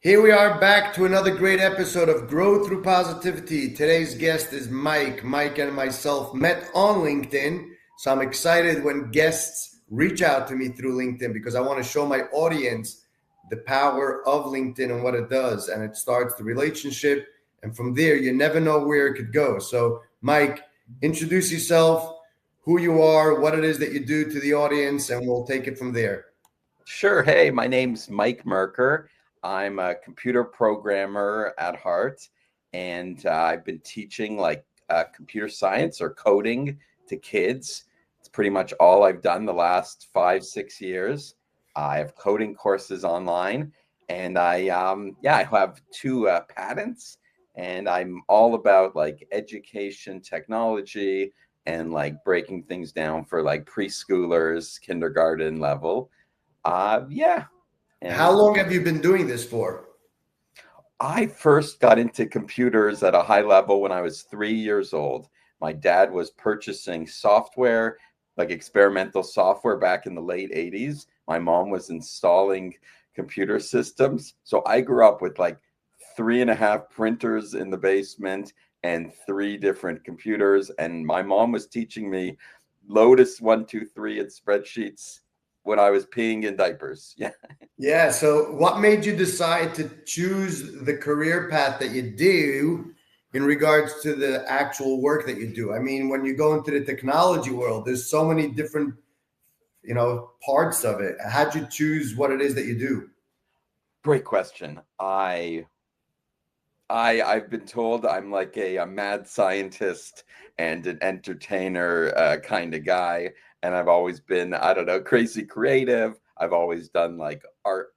Here we are back to another great episode of Grow Through Positivity. Today's guest is Mike. Mike and myself met on LinkedIn. So I'm excited when guests reach out to me through LinkedIn because I want to show my audience the power of LinkedIn and what it does. And it starts the relationship. And from there, you never know where it could go. So, Mike, introduce yourself, who you are, what it is that you do to the audience, and we'll take it from there. Sure. Hey, my name's Mike Merkur. I'm a computer programmer at heart, and I've been teaching computer science or coding to kids. It's pretty much all I've done the last 5, 6 years. I have coding courses online, and I have two patents, and I'm all about like education technology and like breaking things down for like preschoolers, kindergarten level. Yeah. How And long have you been doing this for? I first got into computers at a high level when I was 3 years old. My dad was purchasing software, like experimental software back in the late 80s. My mom was installing computer systems. So I grew up with like 3.5 printers in the basement and three different computers. And my mom was teaching me Lotus 1, 2, 3 and spreadsheets when I was peeing in diapers. Yeah. Yeah. So, what made you decide to choose the career path that you do in regards to the actual work that you do? I mean, when you go into the technology world, there's so many different, parts of it. How'd you choose what it is that you do? Great question. I've been told I'm like a mad scientist and an entertainer kind of guy, and I've always been, I don't know, crazy creative. I've always done like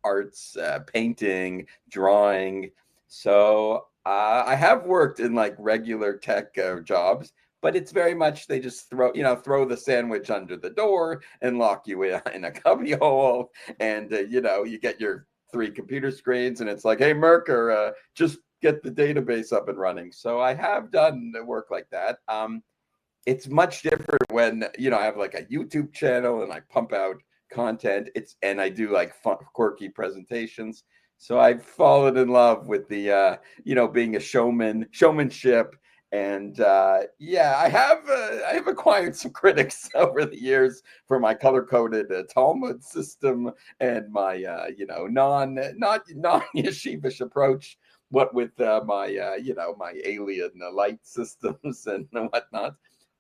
arts, painting, drawing. So I have worked in like regular tech jobs, but it's very much they just throw the sandwich under the door and lock you in a cubby hole, and you get your three computer screens, and it's like, hey, Merkur, just get the database up and running. So I have done work like that. It's much different when I have like a YouTube channel and I pump out content. And I do like fun, quirky presentations. So I've fallen in love with the being a showmanship. And I have acquired some critics over the years for my color coded Talmud system and my non yeshivish approach. What with my alien light systems and whatnot.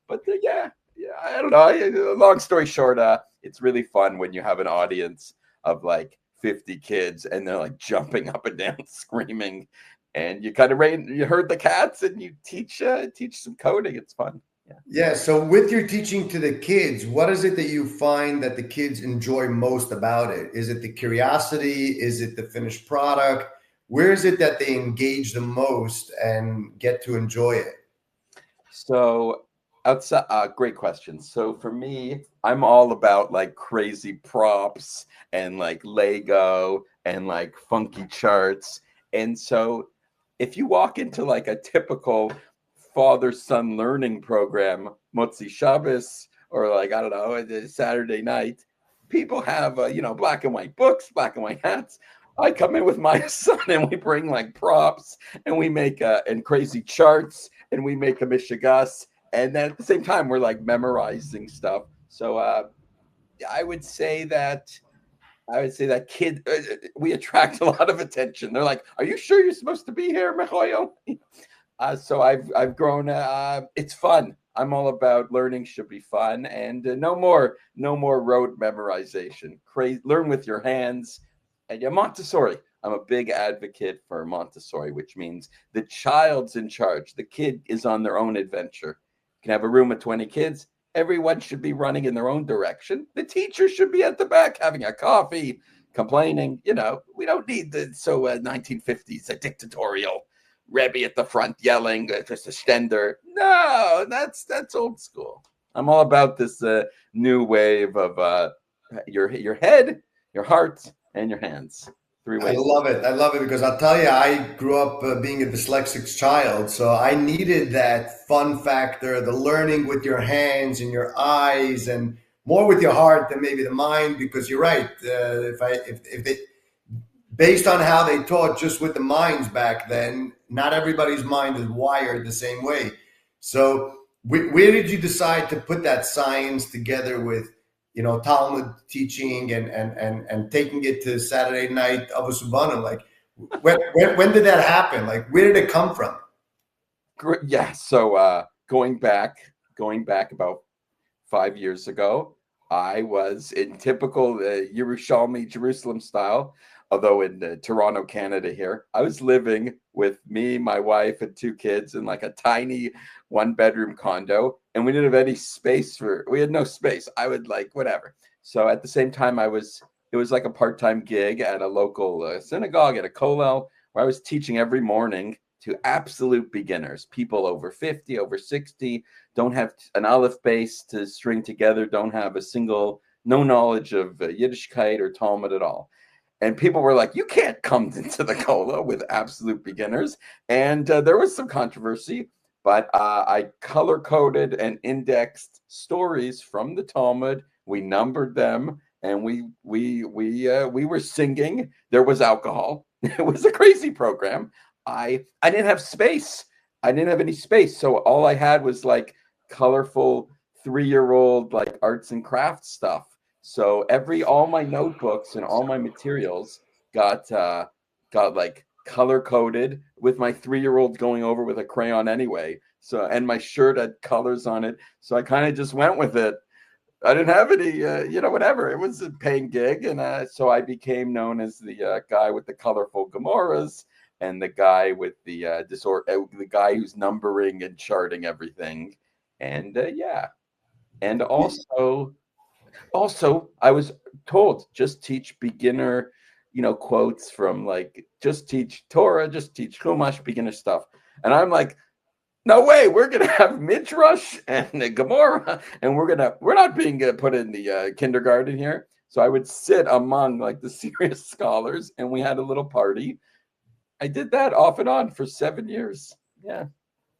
But I don't know. Long story short, it's really fun when you have an audience of like 50 kids and they're like jumping up and down, screaming, and you herd the cats and you teach some coding. It's fun. Yeah. Yeah. So, with your teaching to the kids, what is it that you find that the kids enjoy most about it? Is it the curiosity? Is it the finished product? Where is it that they engage the most and get to enjoy it? So outside, great question. So for me, I'm all about like crazy props and like Lego and like funky charts. And so if you walk into like a typical father-son learning program, Motzi Shabbos, or like, I don't know, a Saturday night, people have, black and white books, black and white hats. I come in with my son and we bring like props and we make and crazy charts and we make a mishigas, and then at the same time we're like memorizing stuff. So I would say that kid we attract a lot of attention. They're like, "Are you sure you're supposed to be here, Michoyo?" So I've grown. It's fun. I'm all about learning should be fun, and no more rote memorization. Crazy, learn with your hands. And yeah, Montessori. I'm a big advocate for Montessori, which means the child's in charge. The kid is on their own adventure. You can have a room of 20 kids. Everyone should be running in their own direction. The teacher should be at the back having a coffee, complaining. We don't need the 1950s, a dictatorial Rebbe at the front yelling, just a stender. No, that's old school. I'm all about this new wave of your head, your heart, and your hands. Three I ways. love it. I love it because I'll tell you, I grew up being a dyslexic child. So I needed that fun factor, the learning with your hands and your eyes and more with your heart than maybe the mind, because you're right. If based on how they taught, just with the minds back then, not everybody's mind is wired the same way. So where did you decide to put that science together with, Talmud teaching and taking it to Saturday night of a Subbanim? Like, when did that happen? Like, where did it come from? Yeah. So going back about 5 years ago, I was in typical Yerushalmi Jerusalem style, although in Toronto, Canada here. I was living with me, my wife, and two kids in like a tiny 1-bedroom condo, and we didn't have any space we had no space. I would like whatever. So at the same time, it was like a part-time gig at a local synagogue at a kollel, where I was teaching every morning to absolute beginners, people over 50, over 60, don't have an aleph base to string together, don't have no knowledge of Yiddishkeit or Talmud at all. And people were like, you can't come into the kollel with absolute beginners. And there was some controversy, but I color coded and indexed stories from the Talmud. We numbered them, and we were singing. There was alcohol. It was a crazy program. I didn't have space. I didn't have any space. So all I had was like colorful 3-year-old like arts and crafts stuff. So all my notebooks and all my materials got like color coded, with my 3-year-old going over with a crayon anyway. So, and my shirt had colors on it. So I kind of just went with it. I didn't have any, whatever. It was a paying gig. And so I became known as the guy with the colorful Gemaras, and the guy with the the guy who's numbering and charting everything. And yeah. And also I was told, just teach beginner, quotes from, like, just teach Torah, just teach Chumash, beginner stuff. And I'm like, no way, we're gonna have Midrash and the Gemara, and we're not being put in the kindergarten here. So I would sit among like the serious scholars, and we had a little party. I did that off and on for 7 years. Yeah.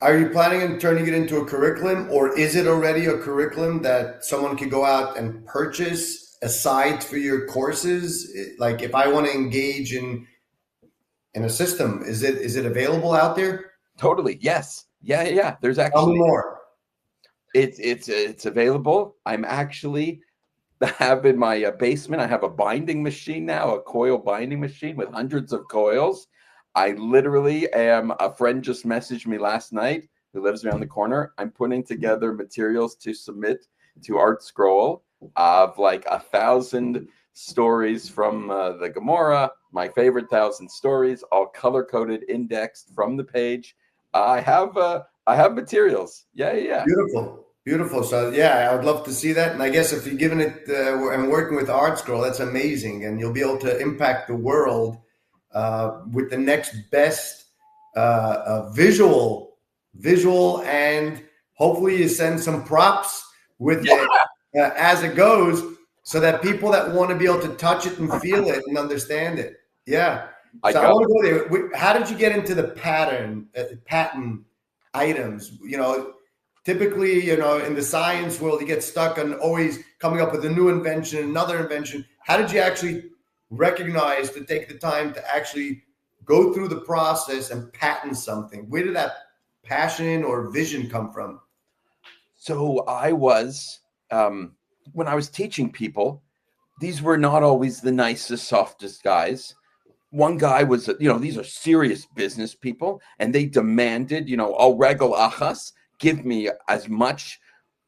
Are you planning on turning it into a curriculum, or is it already a curriculum that someone could go out and purchase aside for your courses? Like, if I want to engage in a system, is it available out there? Totally. Yes. Yeah. There's Tell me actually more. it's available. I'm actually have in my basement. I have a binding machine now, a coil binding machine with hundreds of coils. I literally am. A friend just messaged me last night who lives around the corner. I'm putting together materials to submit to Art Scroll of like 1,000 stories from the Gemara, my favorite 1,000 stories, all color coded, indexed from the page. I have materials. Yeah. Beautiful. So yeah, I would love to see that. And I guess if you're giving it and working with Art Scroll, that's amazing, and you'll be able to impact the world with the next best visual, and hopefully you send some props with it as it goes, so that people that want to be able to touch it and feel it and understand it. Yeah. So I want to go there. How did you get into the pattern items? Typically, in the science world, you get stuck on always coming up with a new invention, another invention. How did you actually recognize to take the time to actually go through the process and patent something? Where did that passion or vision come from? So I was, when I was teaching people, these were not always the nicest, softest guys. One guy was, these are serious business people, and they demanded, al regel achas, give me as much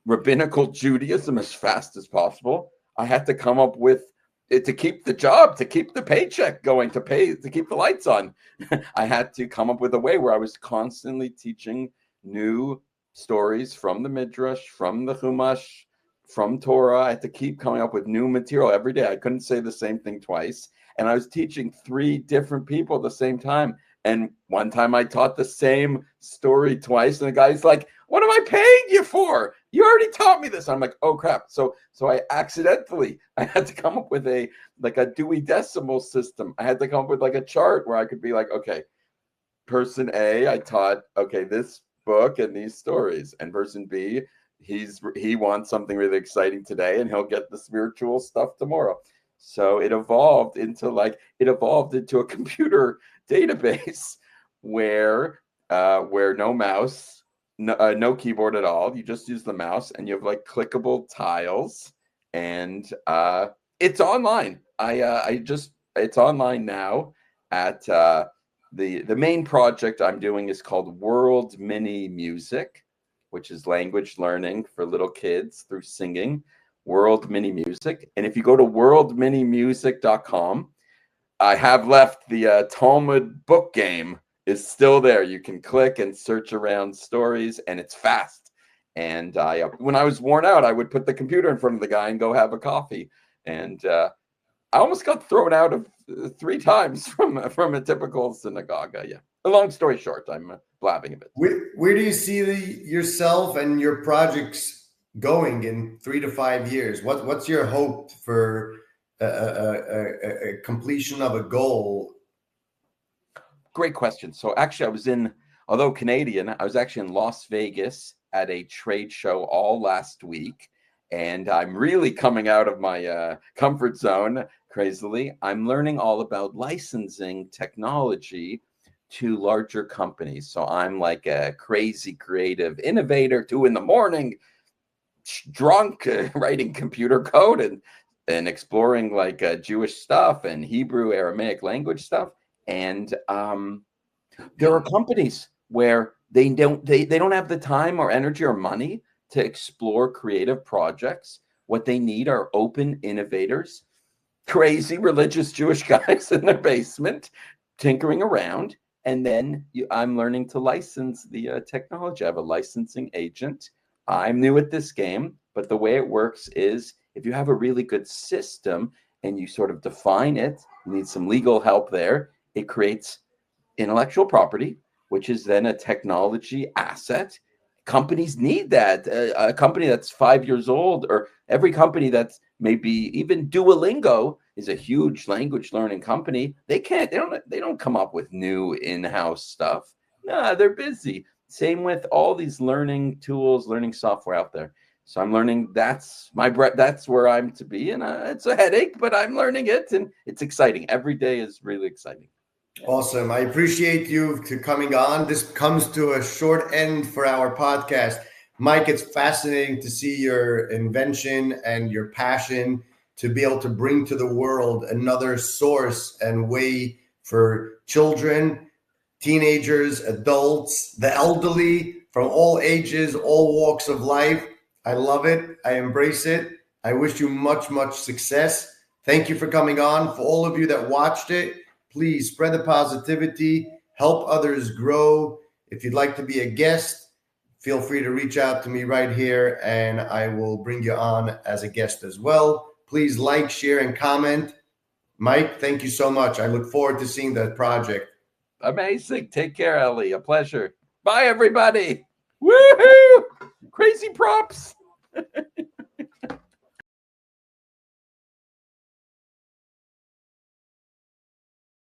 rabbinical Judaism as fast as possible. I had to come up with it to keep the job, to keep the paycheck going, to keep the lights on. I had to come up with a way where I was constantly teaching new stories from the Midrash, from the Chumash, from Torah. I had to keep coming up with new material every day. I couldn't say the same thing twice. And I was teaching 3 different people at the same time. And one time I taught the same story twice, and the guy's like, what am I paying you for? You already taught me this. I'm like, oh crap. So I had to come up with a Dewey Decimal System. I had to come up with like a chart where I could be like, okay, person A, I taught, okay, this book and these stories. And person B, he wants something really exciting today, and he'll get the spiritual stuff tomorrow. So it evolved into a computer database where no mouse, no keyboard at all. You just use the mouse, and you have like clickable tiles, and it's online. It's online now at the main project I'm doing is called World Mini Music, which is language learning for little kids through singing. World Mini Music. And if you go to worldminimusic.com, I have left the Talmud book game is still there. You can click and search around stories, and it's fast. And when I was worn out, I would put the computer in front of the guy and go have a coffee. And I almost got thrown out of 3 times from a typical synagogue. Yeah. A long story short, I'm blabbing a bit. Where do you see yourself and your projects going in 3 to 5 years? What's your hope for a completion of a goal? Great question. So actually, although Canadian, I was actually in Las Vegas at a trade show all last week. And I'm really coming out of my comfort zone, crazily. I'm learning all about licensing technology to larger companies. So I'm like a crazy creative innovator, 2 a.m, drunk, writing computer code and exploring like Jewish stuff and Hebrew, Aramaic language stuff. And there are companies where they don't have the time or energy or money to explore creative projects. What they need are open innovators, crazy religious Jewish guys in their basement tinkering around. And then I'm learning to license the technology. I have a licensing agent. I'm new at this game, but the way it works is if you have a really good system and you sort of define it, you need some legal help there. It creates intellectual property, which is then a technology asset. Companies need that. A company that's 5 years old, or every company that's maybe even Duolingo is a huge language learning company. They don't come up with new in-house stuff. Nah, they're busy. Same with all these learning tools, learning software out there. So I'm learning. That's where I'm to be, and it's a headache, but I'm learning it, and it's exciting. Every day is really exciting. Awesome. I appreciate you coming on. This comes to a short end for our podcast. Mike, it's fascinating to see your invention and your passion to be able to bring to the world another source and way for children, teenagers, adults, the elderly, from all ages, all walks of life. I love it. I embrace it. I wish you much, much success. Thank you for coming on. For all of you that watched it, please spread the positivity, help others grow. If you'd like to be a guest, feel free to reach out to me right here, and I will bring you on as a guest as well. Please like, share, and comment. Mike, thank you so much. I look forward to seeing that project. Amazing. Take care, Ellie. A pleasure. Bye, everybody. Woohoo! Crazy props.